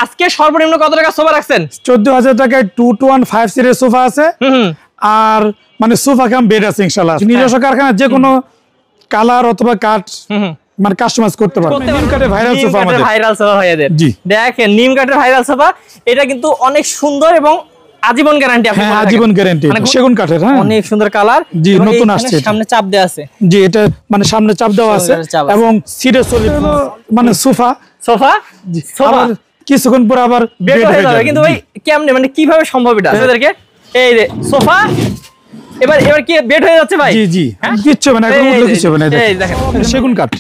আজকে সর্বনিম্ন কত টাকা সোফা রাখছেন? 14,000 টাকায় 2-1-5 সিটের সোফা আছে। আর মানে সোফা কাম বেড আছে ইনশাআল্লাহ। নিজস্ব কারখানা যে কোনো কালার অথবা কাঠ মানে কাস্টমাইজ করতে পারবে। নিম কাঠের ভাইরাল সোফা আমাদের। ভাইরাল সোফা ভাইয়াদের। জি দেখেন নিম কাঠের ভাইরাল সোফা, এটা কিন্তু অনেক সুন্দর এবং আজীবন গ্যারান্টি। আপনি হ্যাঁ আজীবন গ্যারান্টি, সেগুন কাঠের। হ্যাঁ অনেক সুন্দর কালার। জি নতুন আসছে, সামনে চাপ দেওয়া আছে। জি এটা মানে সামনে চাপ দেওয়া আছে এবং সিটে সলিড মানে সোফা সোফা কিছুক্ষণ পর আবার বেড হয়ে যাবে। কিন্তু ভাই কেমনে মানে কিভাবে সম্ভব এটা আপনাদেরকে? এই যে সোফা এবার কি বেড হয়ে যাচ্ছে ভাই? জি জি কিচ্ছু হবে না, এখন উঠলে কিছু হবে না। এই দেখেন সেগুন কাঠ,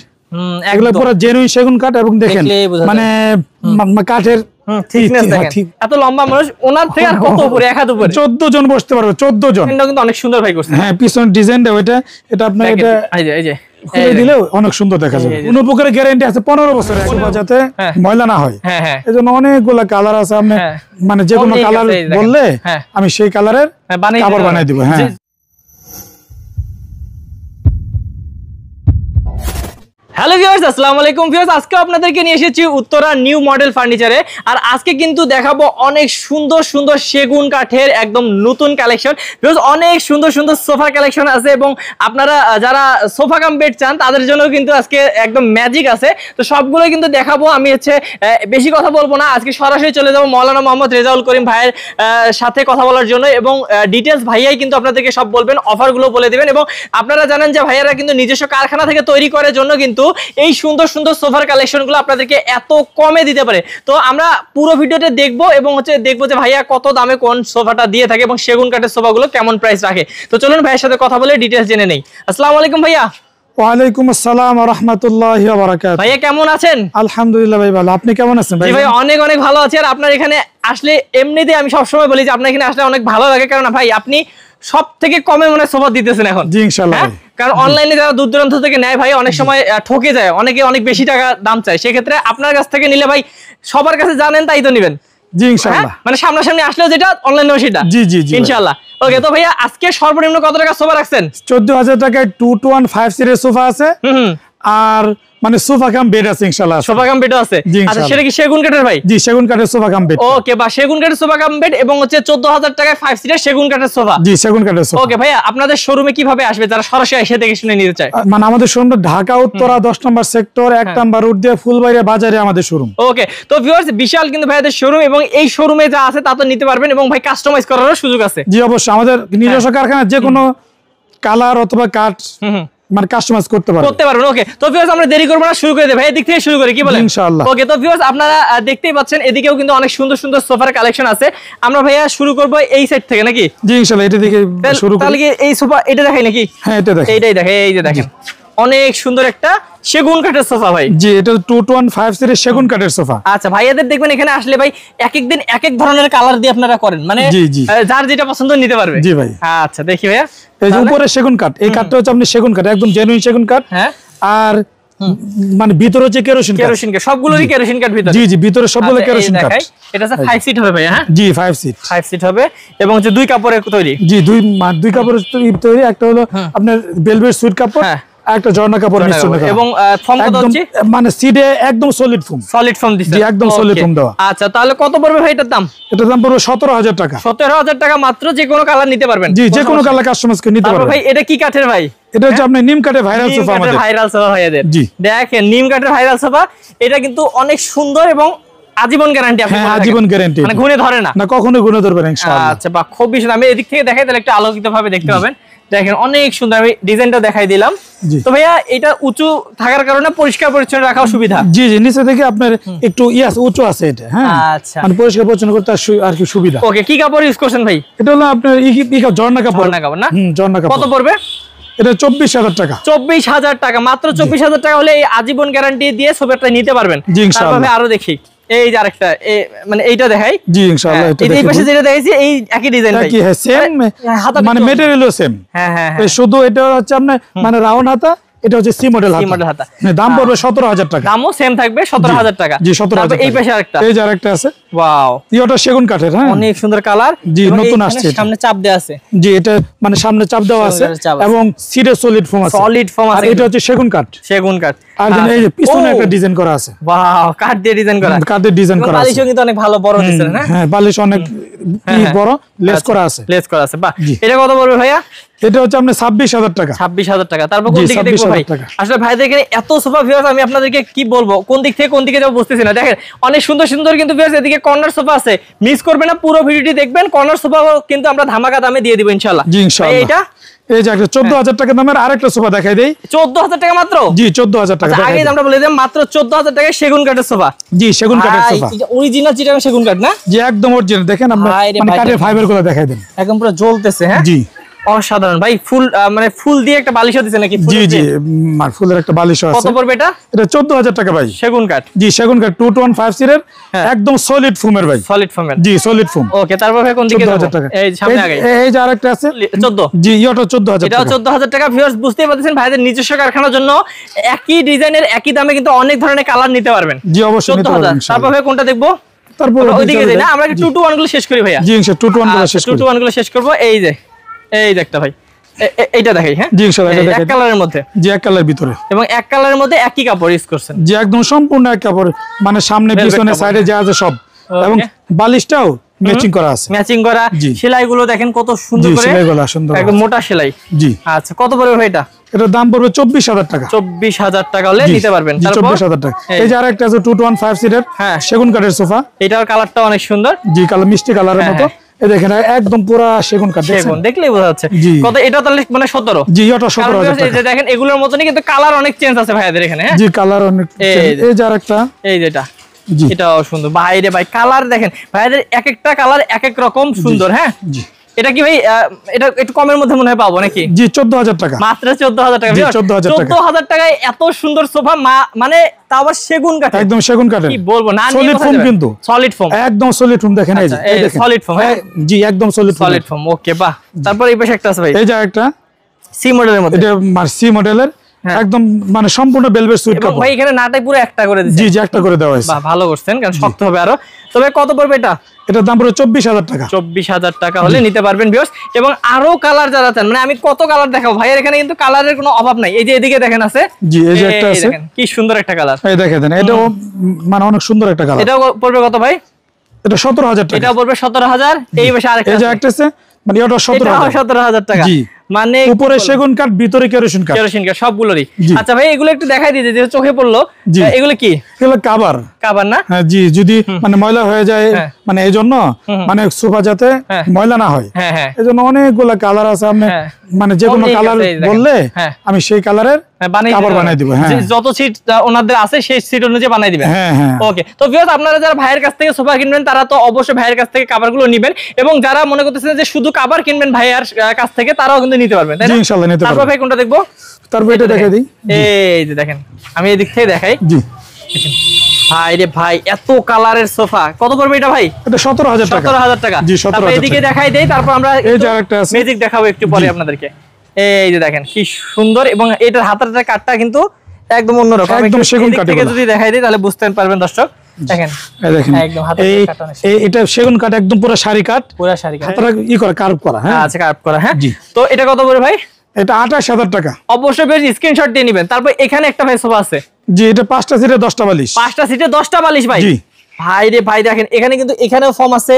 এগুলো পুরো জেনুইন সেগুন কাঠ। এবং দেখেন মানে কাঠের থিকনেস দেখেন, এত লম্বা মানুষ, ওনার থেকে আর কত উপরে, এক হাত উপরে 14 জন বসতে পারবে। 14 জন। এটা কিন্তু অনেক সুন্দর ভাই করছে। হ্যাঁ পিছন ডিজাইনটা ওইটা, এটা আপনার এটা এই যে খুলে দিলেও অনেক সুন্দর দেখা যাবে। কোনো প্রকারের গ্যারান্টি আছে 15 বছরের, যাতে ময়লা না হয়। এজন্য অনেকগুলা কালার আছে। আপনি মানে যে কোনো কালার বললে আমি সেই কালারের কাপড় বানাই দিব। হ্যাঁ হ্যালো ভিউয়ার্স, আসসালামু আলাইকুম ভিউয়ার্স। আজকে আপনাদেরকে নিয়ে এসেছি উত্তরা নিউ মডেল ফার্নিচারে। আর আজকে কিন্তু দেখাবো অনেক সুন্দর সুন্দর সেগুন কাঠের একদম নতুন কালেকশন। ভিউয়ার্স অনেক সুন্দর সুন্দর সোফা কালেকশন আছে, এবং আপনারা যারা সোফা কাম বেড চান তাদের জন্য কিন্তু আজকে একদম ম্যাজিক আছে। তো সবগুলো কিন্তু দেখাবো। আমি বেশি কথা বলবো না, আজকে সরাসরি চলে যাবো মাওলানা মোহাম্মদ রেজাউল করিম ভাইয়ের সাথে কথা বলার জন্য, এবং ডিটেলস ভাইয়াই কিন্তু আপনাদেরকে সব বলবেন, অফারগুলো বলে দেবেন। এবং আপনারা জানেন যে ভাইয়ারা কিন্তু নিজস্ব কারখানা থেকে তৈরি করার জন্য কিন্তু এই সুন্দর সুন্দর সোফার কালেকশনগুলো আপনাদেরকে এত কমে দিতে পারে। তো আমরা পুরো ভিডিওতে দেখবো এবং দেখবো যে ভাইয়া কত দামে কোন সোফাটা দিয়ে থাকে এবং সেগুন কাঠের সোফাগুলো কেমন প্রাইস রাখে। তো চলুন ভাইয়ের সাথে কথা বলে ডিটেলস জেনে নেই। আসসালামু আলাইকুম ভাইয়া। ওয়ালাইকুম আসসালাম ওয়া রাহমাতুল্লাহি ওয়া বারাকাতুহু। ভাইয়া কেমন আছেন? আলহামদুলিল্লাহ ভাই ভালো। আপনি কেমন আছেন ভাই? জি ভাই অনেক অনেক ভালো আছি। আর আপনার এখানে আসলে এমনিতেই আমি সবসময় বলি যে আপনার এখানে আসলে অনেক ভালো লাগে, কারণ ভাই আপনি সব থেকে কমে মনে সোফা দিতেছেন এখন। জি ইনশাআল্লাহ। কারণ অনলাইনে যারা দূর দূরান্ত থেকে নেয় ভাই অনেক সময় ঠকে যায়, অনেকে অনেক বেশি টাকা দাম চায়। সেক্ষেত্রে আপনার কাছ থেকে নিলে ভাই সবার কাছে জানেন তাই তো নিবেন। জি ইনশাআল্লাহ। মানে সামনাসামনি আসলেও যেটা, অনলাইনেও সেটা। জি জি জি ইনশাআল্লাহ। ওকে তো ভাইয়া আজকে সর্বনিম্ন কত টাকা সোফা রাখছেন? 14,000 টাকায় 2-1-5 সিটের সোফা আছে। আর মানে সোফা কাম বেড আছে ইনশাআল্লাহ। সোফা কাম বেড আছে। আচ্ছা সেটা কি সেগুন কাঠের ভাই? জি সেগুন কাঠের সোফা কাম বেড। ওকে, বা সেগুন কাঠের সোফা কাম বেড, এবং 14,000 টাকায় 5 সিটের সেগুন কাঠের সোফা। জি সেগুন কাঠের সোফা। ওকে ভাইয়া আপনাদের শোরুমে কিভাবে আসবে যারা সরাসরি এসে দেখে শুনে নিতে চায়? মানে আমাদের শোরুম ঢাকা উত্তরা 10 নম্বর সেক্টর 1 নম্বর রোড দিয়ে ফুলবাড়িয়া বাজারে আমাদের শোরুম। ওকে তো ভিউয়ার্স বিশাল কিন্তু ভাইয়াদের শোরুম, এবং এই শোরুমে যা আছে তা তো নিতে পারবেন, এবং ভাই কাস্টমাইজ করারও সুযোগ আছে। জি অবশ্যই, আমাদের নিজস্ব কারখানা যে কোনো কালার অথবা কাঠ মানে কাস্টমাইজ করতে পারবেন। ওকে তো ভিউয়ার্স আমরা দেরি করব না, শুরু করে দেই ভাই। এদিক থেকে শুরু করি কি বলেন? ইনশাআল্লাহ। ওকে তো ভিউয়ার্স আপনারা দেখতেই পাচ্ছেন এদিকেও কিন্তু অনেক সুন্দর সুন্দর সোফার কালেকশন আছে। আমরা ভাইয়া শুরু করব এই সাইড থেকে নাকি? জি ইনশাআল্লাহ এটা থেকে শুরু করি। তাহলে কি এই সোফা এটা দেখাই নাকি? হ্যাঁ এটা দেখাই। এইটাই দেখেন, এই যে দেখেন অনেক সুন্দর একটা সেগুন কাঠের সোফা ভাই। জি এটা 2-1-5 সিটের সেগুন কাঠের সোফা। আচ্ছা ভাইয়াদের দেখবেন এখানে আসলে ভাই এক এক দিন এক এক ধরনের কালার দিয়ে আপনারা করেন, মানে যার যেটা পছন্দ নিতে পারবে। জি ভাই। আচ্ছা দেখি ভাইয়া, এই যে উপরে সেগুন কাঠ, এই কাঠটা হচ্ছে আপনি সেগুন কাঠ, একদম জেনুইন সেগুন কাঠ। হ্যাঁ আর মানে ভিতরে হচ্ছে কেরোসিন কাঠ, সবগুলোরই কেরোসিন কাঠ ভিতরে। জি জি ভিতরে সবগুলো কেরোসিন কাঠ। এটা 5 সিট হবে ভাই। হ্যাঁ জি 5 সিট হবে, এবং হচ্ছে দুই কাপড়ের তৈরি। জি দুই কাপড়ের তৈরি। একটা হলো আপনার ভেলভেট সুইট কাপড়, একটা ঝর্ণা কাপড় মিশ্রণ, এবং ফর্ম কত হচ্ছে? মানে সিটে একদম সলিড ফর্ম দিছে। জি একদম সলিড ফর্ম দেওয়া। আচ্ছা তাহলে কত পড়বে ভাই এটার দাম? এটার দাম পড়বে 17,000 টাকা। 17,000 টাকা মাত্র, যে কোনো কালার নিতে পারবেন। জি যে কোনো কালার কাস্টমাইজ করে নিতে পারবেন। ভাই এটা কি কাঠের ভাই? এটা হচ্ছে আপনি নিম কাঠের ভাইরাল সোফা আমাদের। ভাইরাল সোফা ভাইয়াদের। জি দেখেন নিম কাঠের ভাইরাল সোফা, এটা কিন্তু অনেক সুন্দর এবং আজীবন গ্যারান্টি। আপনি আজীবন গ্যারান্টি, মানে ঘুরে ধরে না, কখনো ঘুরে ধরবে না ইনশাআল্লাহ। আচ্ছা বা খুব বেশি আমি এদিক থেকে দেখাই, তাহলে একটু আলোকিত ভাবে দেখতে পাবেন। দেখেন অনেক সুন্দর, আমি ডিজাইনটা দেখাই দিলাম। তো ভাইয়া এটা উঁচু থাকার কারণে পরিষ্কার পরিচ্ছন্ন রাখাও সুবিধা। জি জি নিচে থেকে আপনার একটু উঁচু আছে এটা। হ্যাঁ আচ্ছা মানে পরিষ্কার পরিচ্ছন্ন করতে আর কি সুবিধা। ওকে কি কাপড় ইউজ করছেন ভাই? এটা হলো আপনার ঝর্ণা কাপড় না? ঝর্ণা কাপড়। কত পড়বে? এটা 24,000 টাকা। 24,000 টাকা মাত্র। 24,000 টাকা হলে এই আজীবন গ্যারান্টি দিয়ে সোফাটা নিতে পারবেন। জি ইনশাআল্লাহ। আরো দেখি এই যে আরেকটা, মানে এইটা দেখাই। জি ইনশাআল্লাহ। এই পাশে যেটা দেখাইছি এই একই ডিজাইন ভাই। সেম মানে ম্যাটেরিয়ালও সেম। হ্যাঁ হ্যাঁ শুধু এটা হচ্ছে আপনার মানে রাউন্ড হাতা, এটা হচ্ছে সি মডেল হাতা, দাম পড়বে 17000 টাকা। দামও সেম থাকবে 17000 টাকা। জি 17000। এই পাশে আরেকটা, এই যে আরেকটা আছে। ওয়াও, এটা সেগুন কাঠের। হ্যাঁ, অনেক সুন্দর কালার। জি, নতুন আসছে। সামনে চাপ দেওয়া আছে। জি, এটা মানে সামনে চাপ দেওয়া আছে এবং সিডে সলিড ফোম আছে। সলিড ফোম আছে। এটা হচ্ছে সেগুন কাঠ। সেগুন কাঠ। আর এই যে পিছনে একটা ডিজাইন করা আছে। ওয়াও, কাঠ দিয়ে ডিজাইন করা। কাঠ দিয়ে ডিজাইন করা আছে। বালিশও কিন্তু অনেক ভালো বড় দিছেন না? হ্যাঁ, বালিশ অনেক বড়, লেস করা আছে। লেস করা আছে। বাহ, এটা কত পড়বে ভাইয়া? এটা হচ্ছে আপনার 26000 টাকা। 26000 টাকা। তারপর কোন দিকে দেখবো ভাই? আসলে ভাইদের এখানে এত সোফা ভিউয়ার্স, আমি আপনাদেরকে কি বলবো, কোন দিক থেকে কোন দিকে যাবো বুঝতেছি না। দেখেন অনেক সুন্দর সুন্দর কিন্তু ভিউয়ার্স এদিকে কর্নার সোফা আছে, মিস করবেন না, পুরো ভিডিওটি দেখবেন। কর্নার সোফা কিন্তু আমরা ধামাকা দামে দিয়ে দিব ইনশাআল্লাহ। জি ইনশাআল্লাহ। এইটা এই যে একটা 14000 টাকা দামের আরেকটা সোফা দেখাই দেই। 14000 টাকা মাত্র? জি 14000 টাকা। আগে আমরা বলে দিলাম মাত্র 14000 টাকায় সেগুন কাঠের সোফা। জি সেগুন কাঠের সোফা। অরিজিনাল চিটাগাং সেগুন কাঠ না? জি একদম অরিজিনাল। দেখেন আপনি মানে কাঠের ফাইবার গুলো দেখাই দেন, একদম পুরো জ্বলতেছে। হ্যাঁ জি, অসাধারণ ভাই। ফুল মানে ফুল দিয়ে একটা বালিশও দিছে নাকি? জি জি, ফুলের একটা বালিশও আছে। কত পড়বে এটা? এটা 14000 টাকা ভাই। সেগুন কাঠ? জি সেগুন কাঠ 2150 এর একদম সলিড ফোমের ভাই। সলিড ফোমের? জি সলিড ফোম। ওকে, তারপর ভাই কোন দিকে যাব? এই সামনে আগে এই যে আরেকটা আছে 14। জি এটা 14000 টাকা। এটাও 14000 টাকা। ভিউয়ার্স বুঝতেই পারতেছেন ভাইদের নিজস্ব কারখানার জন্য একই ডিজাইনের একই দামে কিন্তু অনেক ধরনের কালার নিতে পারবেন। জি অবশ্যই নিতে পারবেন। তারপর ভাই কোনটা দেখবো? তারপর ওইদিকে যাই না, আমরা 2 to 1 গুলো শেষ করি ভাইয়া। জি ইনশাআল্লাহ 2 to 1 গুলো শেষ করি। 2 to 1 গুলো শেষ করব। এই যে একটা ভাই, এইটা দেখাই। হ্যাঁ জি ইনশাআল্লাহ এটা দেখাই। এক কালারের মধ্যে? জি এক কালারের ভিতরে এবং এক কালারের মধ্যে একই কাপড় ইউজ করছেন? জি একদম সম্পূর্ণ এক কাপড়, মানে সামনে পিছনে সাইডে যা আছে সব, এবং বালিশটাও ম্যাচিং করা আছে। ম্যাচিং করা। সেলাইগুলো দেখেন কত সুন্দর করে, সেলাইগুলো সুন্দর, একদম মোটা সেলাই। জি আচ্ছা, কত পড়বে ভাই এটা? এটার দাম পড়বে 24000 টাকা। 24000 টাকা হলে নিতে পারবেন। 24000 টাকা। এই যে আরেকটা আছে 215 সিটের সেগুন কাঠের সোফা। এটার কালারটা অনেক সুন্দর। জি কালার মিষ্টি কালারের মতো। এই দেখেন একদম পুরো সেগুন কাঠ, সেগুন দেখলেই বোঝা যাচ্ছে। কত এটা? তাহলে মানে 17? জি এটা 17000 টাকা। এই যে দেখেন এগুলোর মতনই কিন্তু কালার অনেক চেঞ্জ আছে ভাইদের এখানে। হ্যাঁ জি কালার অনেক চেঞ্জ। এই যে আরেকটা, এই যেটা, এটাও সুন্দর। বাইরে ভাই কালার দেখেন ভাইদের, এক একটা কালার এক এক রকম সুন্দর। হ্যাঁ জি। এটা কি ভাই এটা একটু কমের মধ্যে মনে হয় পাবো নাকি? জি 14000 টাকা। মাত্র 14000 টাকা। 14000 টাকায় এত সুন্দর সোফা, মানে তাও আবার সেগুন কাঠের, একদম সেগুন কাঠের। কি বলবো না, সলিড ফোম কিন্তু, সলিড ফোম, একদম সলিড ফোম। দেখেন এই যে সলিড ফোম। হ্যাঁ জি একদম সলিড ফোম। ওকে বাহ। তারপর এই পাশে একটা আছে ভাই, এই যে একটা সি মডেলের মধ্যে। এটা সি মডেলের একদম মানে সম্পূর্ণ ভেলভেট সুইট কাপড় ভাই। এখানে নাটাই পুরো একটা করে দিয়েছে। জি জি একটা করে দেওয়া হয়েছে। বাহ ভালো করছেন, কারণ শক্ত হবে আরো। তবে কত পড়বে এটা? এটার দাম পড়বে 24000 টাকা। 24000 টাকা হলে নিতে পারবেন ভিউয়ার্স। এবং আরো কালার যারা চান, মানে আমি কত কালার দেখাবো ভাইয়ের এখানে কিন্তু কালারের কোনো অভাব নাই। এই যে এদিকে দেখেন আছে। জি এই যে একটা আছে, দেখেন কি সুন্দর একটা কালার। এই দেখেন এটাও মানে অনেক সুন্দর একটা কালার। এটাও পড়বে কত ভাই? এটা 17000 টাকা। এটাও পড়বে 17000। এই পাশে আরেকটা, এই যে একটা আছে, মানে এটা 17000 টাকা। জি মানে উপরে সেগুন কাঠ, ভিতরে কেরোসিন কাঠ। কেরোসিন কাঠ সবগুলোরই। আচ্ছা ভাই এগুলো একটু দেখাই দিতে, যে চোখে পড়লো। এগুলো কি? এগুলো কভার। কভার না? হ্যাঁ জি, যদি মানে ময়লা হয়ে যায়, মানে এইজন্য মানে সোফা যাতে ময়লা না হয়, এইজন্য অনেকগুলো কালার আছে। আপনি মানে যে কোনো কালার বললে আমি সেই কালারের কভার বানাই দিব। হ্যাঁ যত সিট ওনাদের আছে সেই সিট অনুযায়ী বানাই দিবেন। হ্যাঁ হ্যাঁ ওকে। তো ভিউয়ার্স আপনারা যারা ভাইয়ের কাছ থেকে সোফা কিনবেন তারা তো অবশ্যই ভাইয়ের কাছ থেকে কভারগুলো নেবেন, এবং যারা মনে করতেছেন যে শুধু কভার কিনবেন ভাইয়ের কাছ থেকে, তারাও কিন্তু নিতে পারবেন, তাই না? জি ইনশাআল্লাহ নিতে পারবেন। তারপর ভাই কোনটা দেখবো? তারপর এটা দেখাই দিই। এই যে দেখেন, আমি এই দিক থেকে দেখাই। জি ভাই রে ভাই, এত কালারের সোফা। কত পড়বে এটা ভাই? এটা 17000 টাকা। 17000 টাকা। জি 17000 টাকা। এদিকে দেখাই দেই, তারপর আমরা এই যে আরেকটা আছে ম্যাজিক দেখাবো একটু পরে আপনাদেরকে। এই যে দেখেন কি সুন্দর, এবং এটার হাতের কাঠটা কিন্তু একদম অন্যরকম, একদম সেগুন কাঠ। থেকে যদি দেখাই দেই তাহলে বুঝতে পারবেন দর্শক। দেখেন এই দেখেন একদম হাতের কাঠটা, এটা সেগুন কাঠ, একদম পুরো সারি কাঠ, পুরো সারি কাঠ। হাতটা ই করে কার্ভ করা। হ্যাঁ আচ্ছা কার্ভ করা। হ্যাঁ তো এটা কত পড়বে ভাই? এটা 28000 টাকা। অবশ্যই বেশ স্ক্রিনশট দিয়ে নেবেন। তারপর এখানে একটা ভাই সোফা আছে। জি এটা 5টা সিটে 10টা বালিশ। 5টা সিটে 10টা বালিশ ভাই। জি ভাই রে ভাই দেখেন, এখানে কিন্তু এখানেও ফর্ম আছে,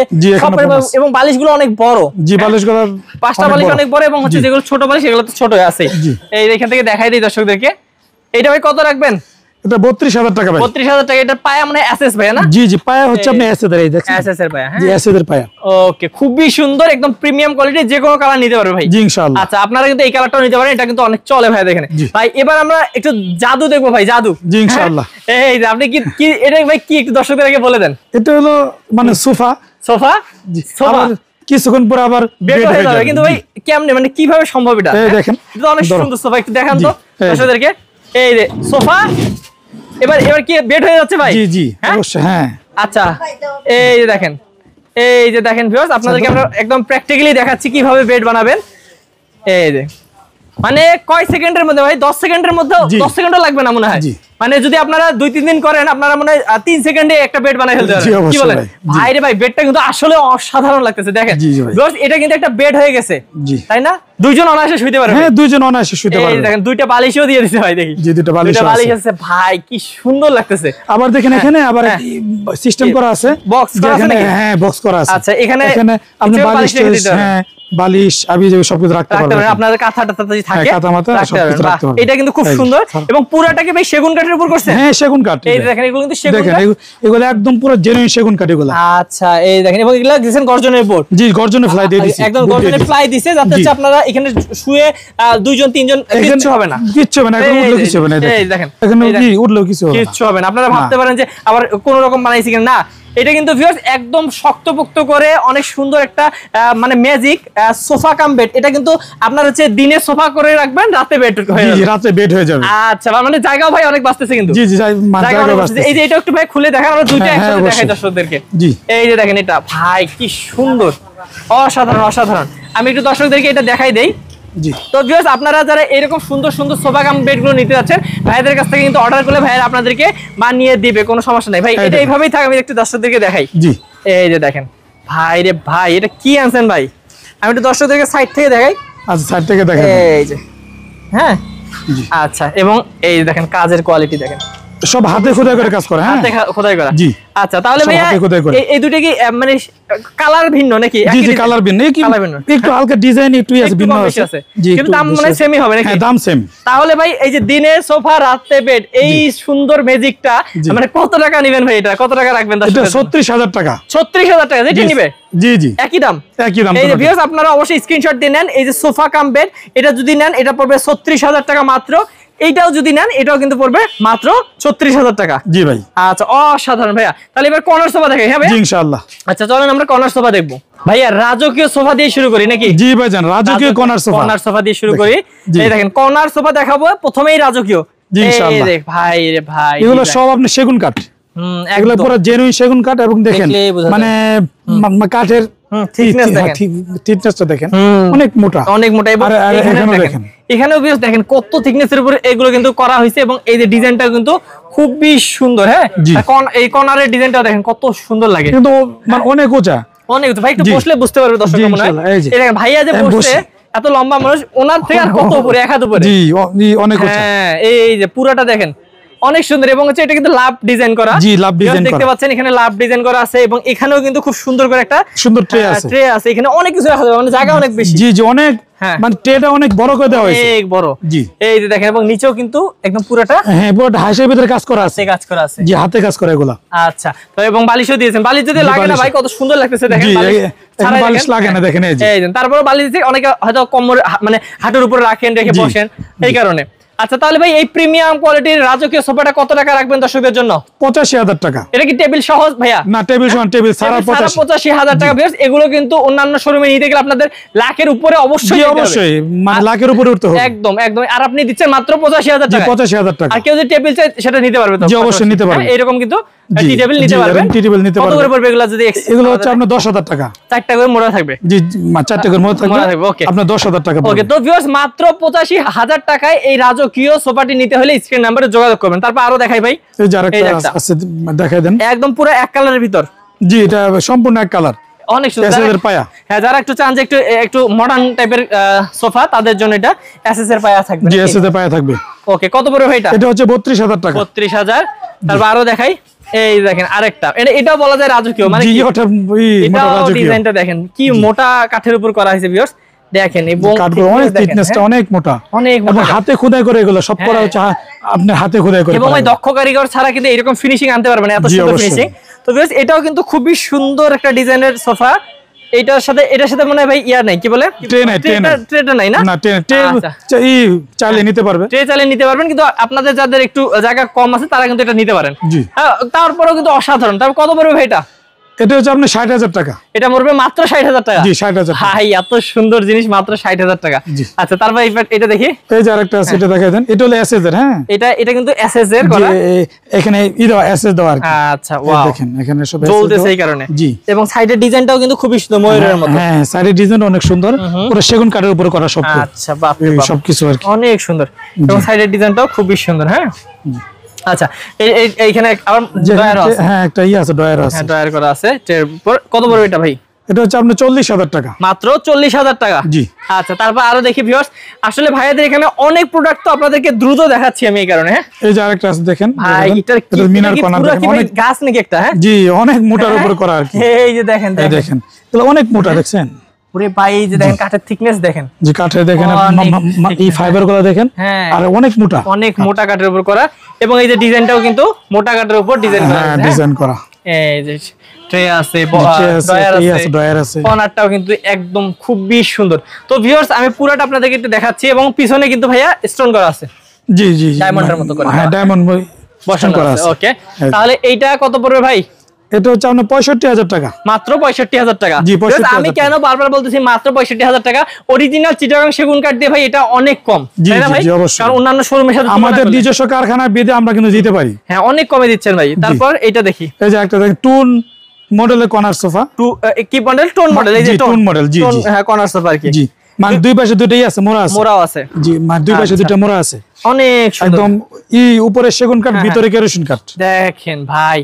এবং বালিশগুলো অনেক বড়। জি বালিশগুলো 5টা বালিশ অনেক বড়, এবং হচ্ছে যেগুলো ছোট বালিশ সেগুলো তো ছোট আছে। এই এখান থেকে দেখাই দিই দর্শকদেরকে। এটা ভাই কত রাখবেন? এটা 32000 টাকা ভাই। 32000 টাকা। এটা পায়া মানে এসএস ভাই না? জি জি পায়া হচ্ছে আপনি এসএস এর, এই দেখেন এসএস এর পায়া। হ্যাঁ জি এসএস এর পায়া। ওকে খুবই সুন্দর, একদম প্রিমিয়াম কোয়ালিটি, যে কোনো কালার নিতে পারবে ভাই। জি ইনশাআল্লাহ। আচ্ছা আপনারা কিন্তু এই কালারটাও নিতে পারেন, এটা কিন্তু অনেক চলে ভাই। দেখেন ভাই এবার আমরা একটু জাদু দেখবো ভাই, জাদু। জি ইনশাআল্লাহ। এই যে আপনি কি এটা ভাই কি একটু দর্শকদেরকে বলে দেন। এটা হলো মানে সোফা। সোফা জি সোফা কিছুক্ষণ পর আবার বেড হয়ে যাবে, কিন্তু ভাই কেমনে, মানে কিভাবে সম্ভব এটা? এই দেখেন এটা অনেক সুন্দর সোফা, একটু দেখান তো দর্শকদেরকে। এই যে সোফা এবার কি বেড হয়ে যাচ্ছে ভাই? জি জি অবশ্যই। হ্যাঁ আচ্ছা এই যে দেখেন, এই যে দেখেন ভিউয়ার্স, আপনাদেরকে আমরা একদম প্র্যাকটিক্যালি দেখাচ্ছি কিভাবে বেড বানাবেন। এই যে মানে কয় সেকেন্ডের মধ্যে ভাই? 10 সেকেন্ডের মধ্যে, 10 সেকেন্ডও লাগবে না মনে হয়। মানে যদি আপনারা 2-3 দিন করেন, আপনারা মনে হয় 3 সেকেন্ডে একটা বেড বানাই ফেলতে পারবেন। কি বলেন ভাই? রে ভাই, বেডটা কিন্তু আসলে অসাধারণ লাগতেছে। দেখেন ভিউয়ার্স, এটা কিন্তু একটা বেড হয়ে গেছে, তাই না? দুইজন অনায়াসে শুইতে পারবে। হ্যাঁ, দুইজন অনায়াসে শুইতে পারবে। এই দেখেন, দুইটা বালিশও দিয়ে দিয়েছে ভাই। দেখি, জি, দুইটা বালিশ আছে ভাই, কি সুন্দর লাগতেছে। আবার দেখেন এখানে আবার সিস্টেম করা আছে, বক্স করা আছে নাকি? হ্যাঁ, বক্স করা আছে। আচ্ছা, এখানে আপনি বালিশ, হ্যাঁ, বালিশ আবি যে সব কিছু রাখতে পারবেন। আপনাদের কাঁথাটা যদি থাকে, কাঁথা মাথা সব কিছু রাখতে পারবেন। এটা কিন্তু খুব সুন্দর এবং পুরাটাকে ভাই সেগুন কাঠের উপর করছে। হ্যাঁ, সেগুন কাঠ। এই দেখেন, এগুলো কিন্তু সেগুন কাঠ। এগুলো একদম পুরো জেনুইন সেগুন কাঠ এগুলো। আচ্ছা, এই দেখেন, এবং এগুলো দিবেন গর্জনের বোর্ড। জি, গর্জনের ফ্লাই দিয়ে দিয়েছি, একদম গর্জনের ফ্লাই দিয়েছে, যাতে আপনারা এখানে শুয়ে 2 জন 3 জন কিচ্ছু হবে না, কিচ্ছু হবে না, এখন উঠলেও কিছু হবে না। এই দেখেন, এখানে কি উঠলেও কিছু হবে না। আপনারা ভাবতে পারেন যে আবার কোন রকম বানাইছি কিনা, না, এটা কিন্তু ভিউয়ার্স একদম শক্তপোক্ত করে অনেক সুন্দর একটা মানে ম্যাজিক সোফা কাম বেড। এটা কিন্তু আপনার হচ্ছে দিনে সোফা করে রাখবেন, রাতে বেড হয়ে যাবে। রাতে বেড হয়ে যাবে। আচ্ছা, মানে জায়গাও ভাই অনেক বাঁচতেছে কিন্তু। জি, জায়গা বাঁচতেছে। এই যে এটা একটু ভাই খুলে দেখান, আমরা দুইটা একসাথে দেখাই দর্শকদেরকে। জি, এই যে দেখেন, এটা ভাই কি সুন্দর, অসাধারণ অসাধারণ। আমি একটু দর্শকদেরকে এটা দেখাই দেই। জি, তো ভিউয়ার্স, আপনারা যারা এরকম সুন্দর সুন্দর সোফা কাম বেডগুলো নিতে যাচ্ছেন, ভাইদের কাছ থেকে কিন্তু অর্ডার করলে ভাইরা আপনাদেরকে বানিয়ে দিবে, কোনো সমস্যা নাই ভাই। এটা এইভাবেই থাকে। আমি একটু দর্শকদেরকে দেখাই। জি, এই যে দেখেন ভাই, রে ভাই, এটা কি আনছেন ভাই? আমি একটু দর্শকদেরকে সাইড থেকে দেখাই। আচ্ছা, সাইড থেকে দেখেন। এই যে, হ্যাঁ, আচ্ছা, এবং এই দেখেন কাজের কোয়ালিটি দেখেন, সব হাতে খোদাই করে কাজ করে। হ্যাঁ, হাতে খোদাই করা। জি, আচ্ছা, তাহলে ভাইয়া এই দুটো কি মানে কালার ভিন্ন নাকি? জি, জি, কালার ভিন্ন, একটু হালকা ডিজাইন একটু আছে, ভিন্ন আছে। জি, কিন্তু দাম মানে সেমই হবে নাকি? হ্যাঁ, দাম সেম। তাহলে ভাই, এই যে দিনে সোফা, রাতে বেড, এই সুন্দর ম্যাজিকটা মানে কত টাকা নেবেন ভাই? এটা কত টাকা রাখবেন? এটা 36,000 টাকা। 36,000 টাকা যেটা নিবে? জি, জি, একই দাম। একই দাম। এই যে ভিউয়ার্স, আপনারা অবশ্যই স্ক্রিনশট দিয়ে নেন। এই যে সোফা কাম বেড, এটা যদি নেন, এটা পড়বে 36,000 টাকা মাত্র। এইটাও যদি নেন, এটাও কিন্তু পড়বে মাত্র 36,000 টাকা। জি ভাই। আচ্ছা, অসাধারণ ভাইয়া। তাহলে এবার কর্নার সোফা দেখাই। হ্যাঁ ভাই, ইনশাআল্লাহ। আচ্ছা, চলেন আমরা কর্নার সোফা দেখবো। ভাইয়া, রাজকীয় সোফা দিয়ে শুরু করি নাকি? জি ভাইজান, রাজকীয় কর্নার সোফা। কর্নার সোফা দিয়ে শুরু করি। এই দেখেন, কর্নার সোফা দেখাবো, প্রথমেই রাজকীয়। জি, ইনশাআল্লাহ। দেখ ভাই, রে ভাই, এগুলো সব আপনি সেগুন কাঠ। এগুলো পুরো জেনুইন সেগুন কাঠ। এবং দেখেন মানে কাঠের থিকনেসটা দেখেন, অনেক মোটা, অনেক মোটা। এখানেও দেখেন কত থিকনেসের উপরে এগুলো কিন্তু করা হয়েছে, এবং এই যে ডিজাইনটা কিন্তু খুবই সুন্দর। হ্যাঁ, এই কর্নারের ডিজাইনটা দেখেন কত সুন্দর লাগে, কিন্তু মানে অনেক উঁচা, অনেক। ভাই একটু বসলে বুঝতে পারবে দর্শক মনে হয়। এই দেখেন ভাইয়া যে বসে, এত লম্বা মানুষ, ওনার থেকে আর কত উপরে, 1 হাত উপরে। জি, অনেক উঁচা। হ্যাঁ, এই যে পুরাটা দেখেন অনেক সুন্দর, এবং হচ্ছে এটা কিন্তু লাভ ডিজাইন করা। জি, লাভ ডিজাইন করা দেখতে পাচ্ছেন, এখানে লাভ ডিজাইন করা আছে, এবং এখানেও কিন্তু খুব সুন্দর করে একটা সুন্দর ট্রে আছে। এখানে অনেক কিছু রাখা যাবে, মানে জায়গা অনেক বেশি। জি, জি, অনেক, মানে ট্রেটা অনেক বড় করে দেওয়া হয়েছে, অনেক বড়। জি, এই যে দেখেন, এবং নিচেও কিন্তু একদম পুরোটা, হ্যাঁ, পুরোটা হাঁসের ভিতরে কাজ করা আছে, কাজ করা আছে। জি, হাতে কাজ করা এগুলা। আচ্ছা, তো এবং বালিশও দিয়েছেন। বালিশ যদি লাগে না ভাই, কত সুন্দর লাগতেছে দেখেন। বালিশ লাগে না, দেখেন এই যে। তারপরে বালিশ দিয়ে অনেকে হয়তো কোমর, মানে হাঁটুর উপরে রাখেন, রেখে বসেন, এই কারণে। আচ্ছা, তাহলে ভাই এই প্রিমিয়াম কোয়ালিটির রাজকীয় সোফাটা কত টাকা রাখবেন দর্শকদের জন্য? 85,000 টাকা। এটা কি টেবিল সহ ভাইয়া? না, টেবিল সহ, টেবিল ছাড়া 85,000 টাকা। এগুলো কিন্তু অন্যান্য শোরুমে নিতে গেলে আপনাদের লাখের উপরে অবশ্যই, মানে লাখের উপরে উঠতে হবে। একদম একদম। আর আপনি দিচ্ছেন মাত্র 85,000 টাকা। 85,000 টাকা। আর কেউ যদি টেবিল চায় সেটা নিতে পারবে তো? জি, অবশ্যই নিতে পারবে। এরকম কিন্তু টি টেবিল নিতে পারবেন। টি টেবিল নিতে পারবেন। কত করে পড়বে এগুলো? যদি এগুলো হচ্ছে আপনার 10,000 টাকা। 4টা করে মোড়া থাকবে। জি, 4টা করে মোড়া থাকবে। ওকে, আপনার 10,000 টাকা। ওকে, তো ভিউয়ার্স, মাত্র 85,000 টাকায় এই রাজকীয় সোফাটি নিতে হলে স্ক্রিন নাম্বারে যোগাযোগ করবেন। তারপর আরো দেখাই ভাই, এই যে আরেকটা আছে, দেখাই দেন। একদম পুরো এক কালারের ভিতর। জি, এটা সম্পূর্ণ এক কালার, অনেক সুন্দর। এসএস এর পায়া। হ্যাঁ, যারা একটু চান যে একটু মডার্ন টাইপের সোফা, তাদের জন্য এটা এসএস এর পায়া থাকবে। জি, এসএস এর পায়া থাকবে। ওকে, কত পড়বে ভাই এটা? এটা হচ্ছে 32,000 টাকা। 32,000। তারপর আরো দেখাই, এই দেখেন আরেকটা, এটাও বলা যায় রাজকীয়, মানে ডিজাইনটা দেখেন কি মোটা কাঠের উপর করা হয়েছে ভিউয়ার্স, দেখেন। এবং কাঠগুলো অনেক থিকনেসটা অনেক মোটা, অনেক মোটা, হাতে খোদাই করে এগুলো সব করা হচ্ছে, আপনি হাতে খোদাই করে। এবং ওই দক্ষ কারিগর ছাড়া কিন্তু এরকম ফিনিশিং আনতে পারবেন না, এত সুন্দর ফিনিশিং। তো ভিউয়ার্স, এটাও কিন্তু খুবই সুন্দর একটা ডিজাইনের সোফা। এটার সাথে মনে হয় ভাই ইয়া নাই, কি বলে, ট্রেটা নাই না? না, ট্রে চালিয়ে নিতে পারবে, ট্রে চালিয়ে নিতে পারবেন, কিন্তু আপনাদের যাদের একটু জায়গা কম আছে তারা কিন্তু এটা নিতে পারেন। তারপরেও কিন্তু অসাধারণ। তারপর কত পড়বে ভাই এটা? এটা হচ্ছে আপনার 60,000 টাকা। এটা পড়বে মাত্র 60,000 টাকা। জি 60,000 টাকা। ভাই এত সুন্দর জিনিস মাত্র 60,000 টাকা। আচ্ছা তারপর এটা দেখি, এই যে আরেকটা আছে, এটা দেখাই দেন। এটা হলো এসএস এর। হ্যাঁ এটা কিন্তু এসএস এর করা, এখানে এসএস দেওয়া আর কি। আচ্ছা ওয়াও, দেখেন এখানে সব জ্বলতেছে এই কারণে। জি, এবং সাইডের ডিজাইনটাও কিন্তু খুবই সুন্দর, ময়ূরের মতো। হ্যাঁ সাইডের ডিজাইনটা অনেক সুন্দর, পুরো সেগুন কাঠের উপরে করা সব। আচ্ছা বাপ রে বাপ, সবকিছু আর কি অনেক সুন্দর। এবং সাইডের ডিজাইনটাও খুবই সুন্দর। হ্যাঁ আচ্ছা, এইখানে আবার ডয়ার আছে। হ্যাঁ একটা আছে, ডয়ার আছে। হ্যাঁ ডয়ার করা আছে। কত পড়বে এটা ভাই? এটা হচ্ছে আপনার 40,000 টাকা। মাত্র 40,000 টাকা। জি। আচ্ছা তারপর আরো দেখি ভিউয়ার্স, আসলে ভাইয়াদের এখানে অনেক প্রোডাক্ট, তো আপনাদেরকে দ্রুত দেখাচ্ছি আমি এই কারণে। হ্যাঁ এই যে আরেকটা আছে দেখেন, ভাই এটা মিনার কর্নার দেখেন, অনেক গাছ নাকি একটা। হ্যাঁ জি, অনেক মোটার উপর করা আর কি। এই যে দেখেন দেখেন তাহলে অনেক মোটা, দেখছেন ওরে ভাই, এই যে দেখেন কাঠের থিকনেস দেখেন, যে কাঠের দেখেন, এই ফাইবার গুলো দেখেন, আর অনেক মোটা, অনেক মোটা কাঠের উপর করা। এবং এই যে ডিজাইনটাও কিন্তু মোটা কাঠের উপর ডিজাইন করা। হ্যাঁ ডিজাইন করা। এই যে ট্রে আছে, ডয়ার আছে, কর্নারটাও কিন্তু একদম খুবই সুন্দর। তো ভিউয়ার্স আমি পুরোটা আপনাদেরকে একটু দেখাচ্ছি। এবং পিছনে কিন্তু ভাইয়া স্টোন করা আছে। জি জি, ডায়মন্ডের মতো করে। হ্যাঁ ডায়মন্ড বসানো করা আছে। ওকে, তাহলে এইটা কত পড়বে ভাই? এটা হচ্ছে আপনার 65,000 টাকা। মাত্র 65,000 টাকা। জি 65,000। আমি কেন বারবার বলতেছি মাত্র 65,000 টাকা? অরিজিনাল চিটাগাং সেগুন কাঠ দিয়ে ভাই এটা অনেক কম, তাই না ভাই? কারণ অন্যান্য শোরুমের সাথে আমাদের নিজস্ব কারখানা বেঁধে আমরা কিন্তু দিতে পারি। হ্যাঁ অনেক কমে দিচ্ছেন ভাই। তারপর এটা দেখি, এই যে একটা দেখেন টুন মডেলের কর্নার সোফা। কি মডেল? Tone model. এই যে টোন মডেল। জি জি, হ্যাঁ কর্নার সোফা আর কি। জি, মানে দুই পাশে দুটোই আছে, মোড়াও আছে। জি, মানে দুই পাশে দুটো মোড়া আছে। অনেক সুন্দর, একদম উপরে সেগুন কাঠ, ভিতরে কেরোসিন কাঠ। দেখেন ভাই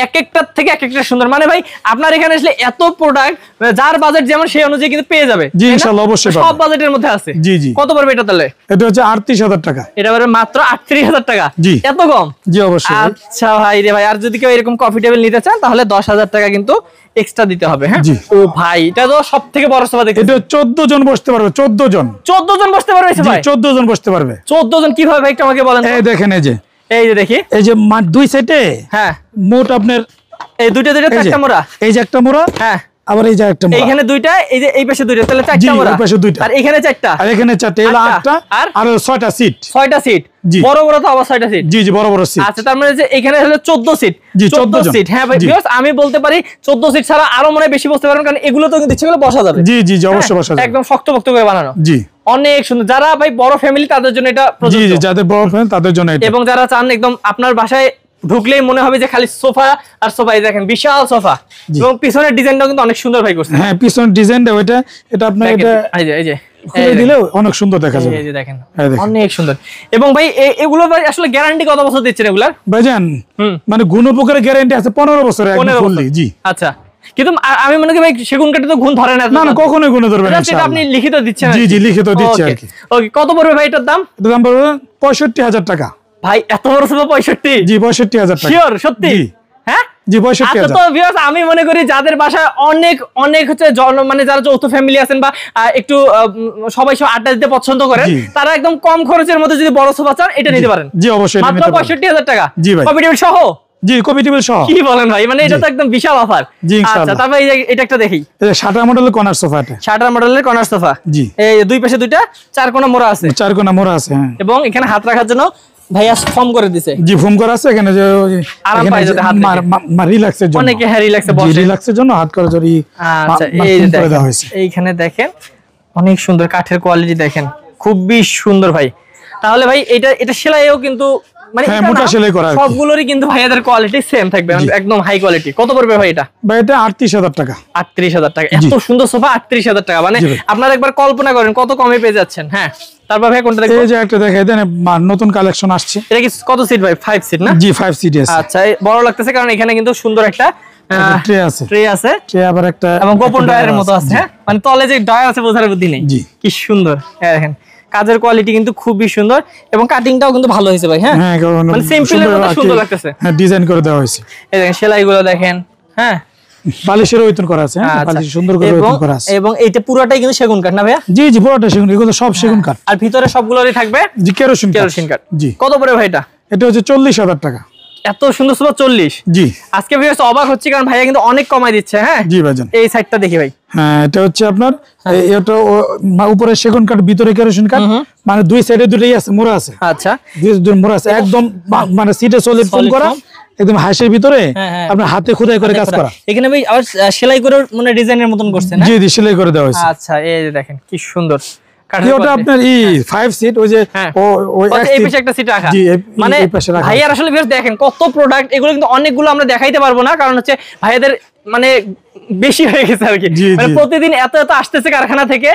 এক একটার থেকে এক একটা সুন্দর। মানে ভাই আপনার এখানে আসলে এত প্রোডাক্ট, যার বাজেট যেমন সেই অনুযায়ী কিন্তু পেয়ে যাবে। জি ইনশাআল্লাহ, অবশ্যই সব বাজেটের মধ্যে আছে। জি জি। কত পড়বে এটা তাহলে? এটা হচ্ছে 38,000 টাকা। এটা পড়বে মাত্র 38,000 টাকা। জি, এত কম? জি অবশ্যই। আচ্ছা ভাই রে ভাই, আর যদি কেউ এরকম কফি টেবিল নিতে চান তাহলে 10,000 টাকা কিন্তু এক্সট্রা দিতে হবে। হ্যাঁ ও ভাই, এটা তো সবথেকে বড় সোফা দেখতে। এটা 14 জন বসতে পারবে। 14 জন বসতে পারবে ভাই। 14 জন বসতে পারবে। 14 জন কিভাবে ভাই একটু আমাকে বলেন। এই দেখেন, এই যে দেখি, এই যে দুই সাইডে, হ্যাঁ মোট আপনার এই দুইটা চারটা মোড়া। এই যে একটা মোড়া, হ্যাঁ আবার এই যে একটা মোড়া। এইখানে দুইটা, এই যে এই পাশে দুইটা, তাহলে চারটা মোড়া। এই পাশে দুইটা, আর এখানে চারটা, আর এখানে চারটা, এলো 8টা, আর 6টা সিট। 6টা সিট। জি, বড় বড় তো আবার 6টা সিট। জি জি, বড় বড় সিট। আচ্ছা তার মানে যে এখানে হলো 14 সিট। জি 14 সিট। হ্যাঁ ভাই ভিউয়ার্স, আমি বলতে পারি 14 সিট ছাড়া আরো মনে বেশি বসতে পারেন, কারণ এগুলো তো কিন্তু ইচ্ছে করলে বসা যাবে। জি জি জি, অবশ্যই বসা যাবে। একদম শক্ত করে বানানো। জি, অনেক সুন্দর। যারা ভাই বড় ফ্যামিলি তাদের জন্য এটা প্রযোজ্য। জি জি, যাদের বড় ফ্যামিলি তাদের জন্য এটা। এবং যারা চান একদম আপনার বাসায় ঢুকলেই মনে হবে যে খালি সোফা আর সোফা। এই দেখেন বিশাল সোফা, এবং পিছনের ডিজাইনটাও কিন্তু অনেক সুন্দর ভাই করছে। হ্যাঁ পিছনের ডিজাইনটা ওইটা, এটা আপনার এটা এই যে খুলে দিলে অনেক সুন্দর দেখা যাবে। এই যে দেখেন অনেক সুন্দর। এবং ভাই এগুলো ভাই আসলে গ্যারান্টি কত বছর দিচ্ছেন এগুলার ভাইজান? মানে গুণপোকারের গ্যারান্টি আছে 15 বছরের। 15 বছর। জি আচ্ছা, কিন্তু আমি মনে করি ভাই সেগুন কাঠে তো গুণ ধরে না। না না, কখনোই গুণ ধরবে না ইনশাআল্লাহ। আপনি লিখিত দিচ্ছেন? জি জি, লিখিত দিচ্ছি আর কি। ওকে, কত পড়বে ভাই এটার দাম? এটার দাম পড়বে 65,000 টাকা। ভাই এত বড় সোফা 65? জি 65,000 টাকা। শিওর সত্যি? হ্যাঁ জি 65,000। আচ্ছা তো ভিউয়ার্স, আমি মনে করি যাদের বাসায় অনেক হচ্ছে মানে যারা যৌথ ফ্যামিলি আছেন বা একটু সবাই আড্ডা দিতে পছন্দ করেন, তারা একদম কম খরচের মধ্যে যদি বড় সোফা চান এটা নিতে পারেন। জি অবশ্যই, মাত্র 65,000 টাকা। জি ভাই, কফি টেবিল সহ। জি কফি টেবিল সহ। কি বলেন ভাই, মানে এটা তো একদম বিশাল অফার। জি ইনশাআল্লাহ। আচ্ছা তারপর এটা একটা দেখি, এই শাটার মডেলের কর্নার সোফা। এটা শাটার মডেলের কর্নার সোফা। জি, এই দুই পাশে দুইটা চার কোণা মোড়া আছে। 4 কোণা মোড়া আছে, হ্যাঁ। এবং এখানে হাত রাখার জন্য ভাইয়া ফর্ম করে দিয়েছে। জি ফর্ম করা আছে এখানে, যে আরাম পায় যাতে হাত রিল্যাক্সের জন্য। অনেকে হ্যাঁ রিল্যাক্সে বসে, রিল্যাক্সের জন্য হাত করে জড়ি। আচ্ছা এই যে দেওয়া হয়েছে। এইখানে দেখেন অনেক সুন্দর কাঠের কোয়ালিটি দেখেন, খুবই সুন্দর ভাই। তাহলে ভাই এটা সেলাইও কিন্তু মানে মোটা সেলাই করা, সবগুলোরই কিন্তু ভাইয়াদের কোয়ালিটি সেম থাকবে, একদম হাই কোয়ালিটি। কত পড়বে ভাই এটা? ভাই এটা 38,000 টাকা। 38,000 টাকা। এত সুন্দর সোফা 38,000 টাকা, মানে আপনারা একবার কল্পনা করেন কত কমে পেয়ে যাচ্ছেন। হ্যাঁ তারপর ভাই কোনটা দেখবো? এই যে একটা দেখাই দেন, নতুন কালেকশন আসছে। এটা কি কত সিট ভাই? 5 সিট না? জি 5 সিট আছে। আচ্ছা বড় লাগতেছে কারণ এখানে কিন্তু সুন্দর একটা ট্রে আছে, আবার একটা এবং গোপন ডয়ারের মতো আছে। হ্যাঁ মানে তলে যে ডয়ার আছে বোঝার বুদ্ধি নেই। কি সুন্দর দেখেন, কাজের কোয়ালিটি কিন্তু খুবই সুন্দর, এবং কাটিংটাও কিন্তু ভালো হয়েছে ভাই। হ্যাঁ মানে সিম্পলের মতো সুন্দর লাগতেছে। হ্যাঁ ডিজাইন করে দেওয়া হয়েছে। এই দেখেন সেলাইগুলো দেখেন। হ্যাঁ বালিশের ওইতন করা আছে, হ্যাঁ বালিশ সুন্দর করে ওইতন করা আছে। এবং এইটা পুরোটাই কিন্তু সেগুন কাঠ না ভাইয়া? জি জি পুরোটা সেগুন, এগুলো সব সেগুন কাঠ। আর ভিতরে সবগুলোরই থাকবে জি কেরোসিন কাঠ। জি কত পড়ে ভাই এটা? এটা হচ্ছে 40,000 টাকা। এত সুন্দর সোফা 40? জি। আজকে ভিউয়ার্স অবাক হচ্ছে কারণ ভাইয়া কিন্তু অনেক কমাই দিচ্ছে। হ্যাঁ জি ভাইজান, এই সাইডটা দেখি ভাই। হ্যাঁ এটা হচ্ছে আপনার এটা উপরে সেগুন কাঠ, ভিতরে কেরোসিন কাঠ, মানে দুই সাইডে দুটোই আছে, মোড়া আছে। আচ্ছা দুই মোড়া আছে একদম, মানে সিটে সলিড ফোম করা, একদম হাঁসের ভিতরে আপনার হাতে খোদাই করে কাজ করা। এখানে ভাই আবার সেলাই করে মানে ডিজাইনের মতন করছে না? জি জি, সেলাই করে দেওয়া হয়েছে। আচ্ছা, এই যে দেখেন কি সুন্দর। ওটা আপনার 5 সিট, ওই যে এই পাশে একটা সিট রাখা, মানে ভাইয়ার আসলে ভিউয়ার্স দেখেন কত প্রোডাক্ট, এগুলো কিন্তু অনেকগুলো আমরা দেখাইতে পারবো না, কারণ হচ্ছে ভাইয়াদের মানে বেশি হয়ে গেছে আর কি, মানে প্রতিদিন এত এত আসতেছে কারখানা থেকে,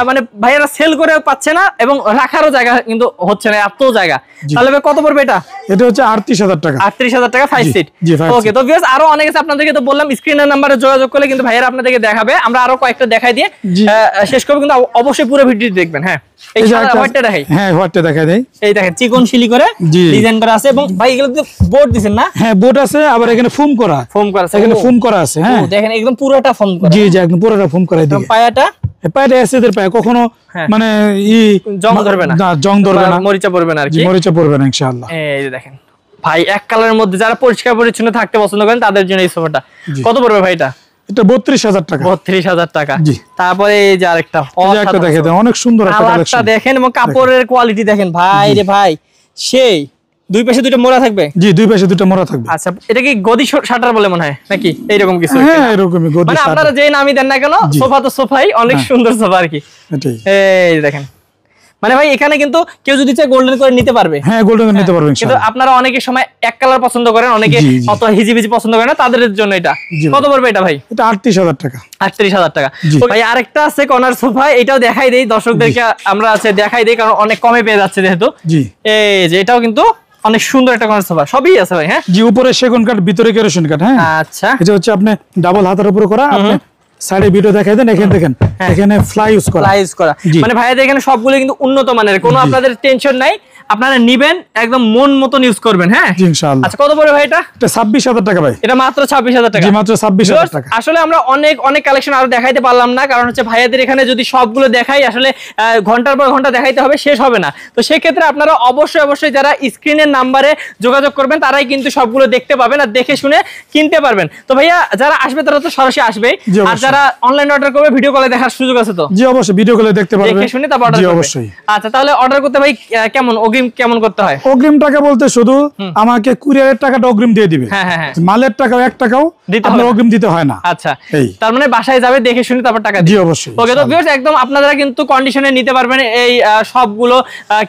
মানে ভাইয়ারা সেল করে পাচ্ছে না এবং রাখারও জায়গা কিন্তু হচ্ছে না, এত জায়গা। তাহলে কত পড়বে এটা? এটা হচ্ছে 38,000 টাকা। 38,000 টাকা 5 সিট। ওকে, তো ভিউয়ার্স আরো অনেক আছে, আপনাদেরকে তো বললাম স্ক্রিনের নাম্বারে যোগাযোগ করলে কিন্তু ভাইয়ারা আপনাদেরকে দেখাবে। আমরা আরো কয়েকটা দেখাই দিয়ে শেষ করব, কিন্তু অবশ্যই পুরো ভিডিওটি দেখবেন। হ্যাঁ, এই হোয়াইটটা দেখাই। হ্যাঁ, হোয়াইটটা দেখাই দেই। এই দেখেন চিকন শিলি করে ডিজাইন করা আছে, এবং ভাই এগুলো তো বোর্ড দিবেন না? হ্যাঁ, বোর্ড আছে, আবার এখানে ফোম করা আছে, এখানে ফোম করা আছে। হ্যাঁ, দেখেন একদম পুরোটা ফোম করা। জি জি, একদম পুরোটা ফোম করা। এদিকে পায়াটা এসেদের পায়া কখনো মানে জং ধরবে না, জং ধরবে না, মরিচা পড়বে না আর কি, মরিচা পড়বে না ইনশাআল্লাহ। এই যে দেখেন ভাই, এক কালারের মধ্যে যারা পরিষ্কার পরিচ্ছন্ন থাকতে পছন্দ করেন তাদের জন্য এই সোফাটা। কত পড়বে ভাই এটা? এটা 32,000 টাকা। 32,000 টাকা। জি। তারপরে এই যে আরেকটা, দেখেন অনেক সুন্দর একটা কালেকশন দেখেন, এবং কাপড়ের কোয়ালিটি দেখেন ভাই রে ভাই, সেই দুই পাশে দুইটা মোড়া থাকবে। জি, দুই পাশে দুইটা মোড়া থাকবে। আচ্ছা, এটা কি গদি শাটার বলে মনে হয় নাকি এইরকম কিছু? হ্যাঁ, এরকমই গদি শাটার। মানে আপনারা যে নামই দেন না কেন, সোফা তো সোফাই, অনেক সুন্দর সোফা আর কি। এটাই। এই দেখেন, মানে ভাই এখানে কিন্তু কেউ যদি চায় গোল্ডেন করে নিতে পারবে। হ্যাঁ, গোল্ডেন করে নিতে পারবেন কিন্তু আপনারা অনেকে সময় এক কালার পছন্দ করেন, অনেকে অত হিজিবিজি পছন্দ করেন না, তাদের জন্য এটা। কত পড়বে এটা ভাই? এটা 38,000 টাকা। 38,000 টাকা। ভাই আরেকটা আছে কর্নার সোফা, এটাও দেখাই দেই দর্শকদেরকে, আমরা আছে দেখাই দেই, কারণ অনেক কমে পেয়ে যাচ্ছে যেহেতু। জি, এই যে এটাও কিন্তু অনেক সুন্দর একটা কর্নার সোফা, সবই আছে ভাই। হ্যাঁ, জি, উপরে সেগুন কাঠ, ভিতরে কেরোসিন কাঠ। হ্যাঁ, আচ্ছা, এটা হচ্ছে আপনি ডাবল হাতের উপরে করা। আপনি সাইডে ভিডিও দেখাই দেন, এখানে দেখেন এখানে ফ্লাই ইউজ করা। মানে ভাইয়াদের এখানে সবগুলো কিন্তু উন্নত মানের, কোনো আপনাদের টেনশন নাই, আপনারা নিবেন একদম মন মতন ইউজ করবেন। হ্যাঁ, ইনশাআল্লাহ। আচ্ছা, কত পড়বে ভাই এটা? এটা 26,000 টাকা ভাই। এটা মাত্র 26,000 টাকা। জি, মাত্র 26,000 টাকা। আসলে আমরা অনেক কালেকশন আরো দেখাইতে পারলাম না, কারণ হচ্ছে ভাইয়াদের এখানে যদি সবগুলো দেখাই আসলে ঘন্টার পর ঘন্টা দেখাইতে হবে, শেষ হবে না। তো সেই ক্ষেত্রে আপনারা অবশ্যই যারা স্ক্রিনের নাম্বারে যোগাযোগ করবেন তারাই কিন্তু সবগুলো দেখতে পাবেন আর দেখে শুনে কিনতে পারবেন। তো ভাইয়া যারা আসবে তারা তো সরাসরি আসবে, আর যারা অনলাইন অর্ডার করবে ভিডিও কলে দেখার সুযোগ আছে তো? জি, অবশ্যই ভিডিও কলে দেখতে পারবেন, দেখে শুনে তারপর অর্ডার করবে। অবশ্যই। আচ্ছা, তাহলে অর্ডার করতে ভাই কেমন অগ্রিম কেমন করতে হয়? অগ্রিম টাকা বলতে শুধু আমাকে কুরিয়ারের টাকাটা অগ্রিম দিয়ে দিবে। হ্যাঁ, মালের টাকাও 1 টাকাও আপনার অগ্রিম দিতে হয় না। আচ্ছা, তার মানে বাসায় যাবে দেখে শুনে তারপর টাকা দিবে। জি, অবশ্যই। ওকে, তো ভিউয়ার্স একদম আপনারা কিন্তু কন্ডিশনে নিতে পারবেন এই সবগুলো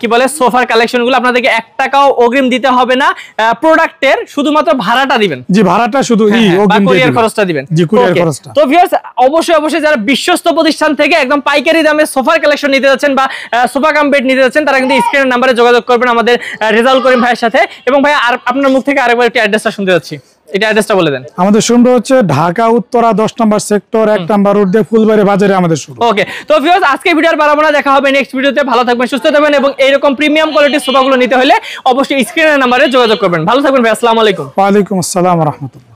কি বলে সোফার কালেকশনগুলো, আপনাদেরকে 1 টাকাও অগ্রিম দিতে হবে না, প্রোডাক্টের শুধুমাত্র ভাড়াটা দিবেন। জি, ভাড়াটা শুধু অগ্রিম কুরিয়ার খরচটা দিবেন। জি, কুরিয়ার খরচটা। তো ভিউয়ার্স অবশ্যই যারা বিশ্বস্ত প্রতিষ্ঠান থেকে একদম পাইকারি দামে সোফার কালেকশন নিতে যাচ্ছেন বা সোফা কাম বেড নিতে যাচ্ছেন, তারা কিন্তু স্ক্রিনের নম্বরে যোগাযোগ করবেন আমাদের রেজাউল করিম ভাইয়ের সাথে। এবং ভাই আর আপনার মুখ থেকে আরেকবার একটু অ্যাড্রেসটা শুনতে যাচ্ছি, এটা অ্যাড্রেসটা বলে দেন। আমাদের শুরু হচ্ছে ঢাকা উত্তরা 10 নম্বর সেক্টর 1 নম্বর রোড দিয়ে ফুলবাড়ি বাজারে আমাদের শুরু। ওকে, তো ভিউয়ার্স আজকে ভিডিওর বাড়াবো না, দেখা হবে নেক্সট ভিডিওতে। ভালো থাকবেন, সুস্থ থাকবেন, এবং এইরকম প্রিমিয়াম কোয়ালিটির সোফাগুলো নিতে হলে অবশ্যই স্ক্রিনের নম্বরে যোগাযোগ করবেন। ভালো থাকবেন ভাই, আসসালামু আলাইকুম। ওয়া আলাইকুম আসসালাম ওয়া রাহমাতুল্লাহ।